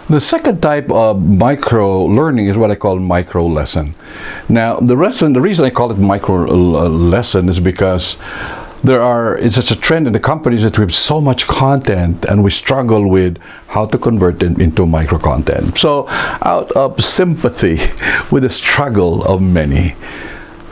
The second type of micro learning is what I call micro lesson. Now, the reason I call it micro lesson is because it's such a trend in the companies that we have so much content and we struggle with how to convert it into micro content. So, out of sympathy with the struggle of many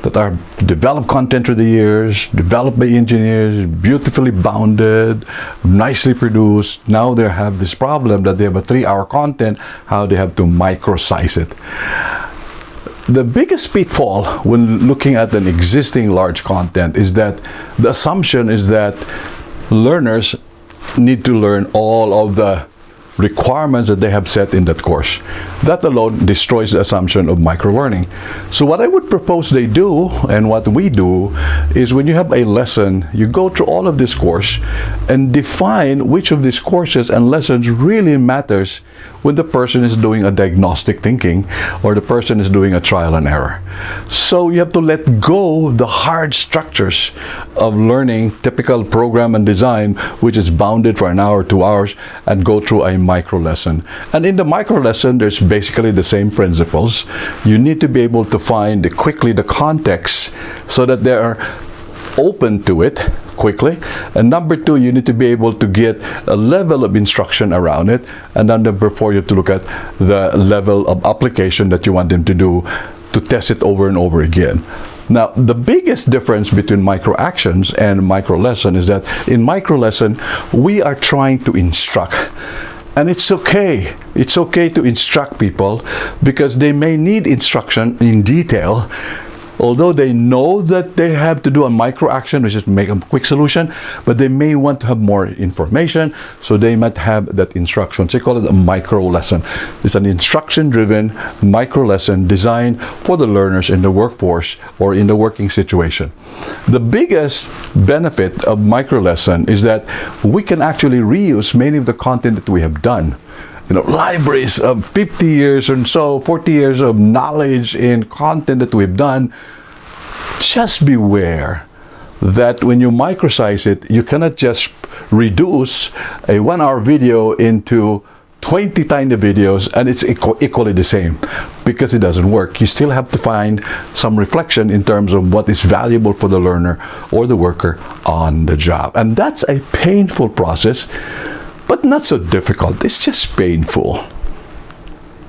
that are developed content through the years, developed by engineers, beautifully bounded, nicely produced. Now they have this problem that they have a 3-hour content, how they have to microsize it. The biggest pitfall when looking at an existing large content is that the assumption is that learners need to learn all of the requirements that they have set in that course. That alone destroys the assumption of microlearning. So what I would propose they do, and what we do, is when you have a lesson, you go through all of this course and define which of these courses and lessons really matters when the person is doing a diagnostic thinking or the person is doing a trial and error. So you have to let go the hard structures of learning typical program and design, which is bounded for an hour, 2 hours, and go through a micro lesson. And in the micro lesson, there's basically the same principles. You need to be able to find quickly the context so that they are open to it quickly. And number 2, you need to be able to get a level of instruction around it. And then number 4, you have to look at the level of application that you want them to do to test it over and over again. Now, the biggest difference between micro actions and micro lesson is that in micro lesson, we are trying to instruct. And it's okay. It's okay to instruct people because they may need instruction in detail, although they know that they have to do a micro action, which is make a quick solution, but they may want to have more information, so they might have that instruction. So they call it a micro lesson. It's an instruction-driven micro lesson designed for the learners in the workforce or in the working situation. The biggest benefit of micro lesson is that we can actually reuse many of the content that we have done. You know, libraries of 50 years and so 40 years of knowledge in content that we've done. Just beware that when you microsize it, you cannot just reduce a 1-hour video into 20 tiny videos and it's equally the same, because it doesn't work. You still have to find some reflection in terms of what is valuable for the learner or the worker on the job. And that's a painful process, but not so difficult. It's just painful.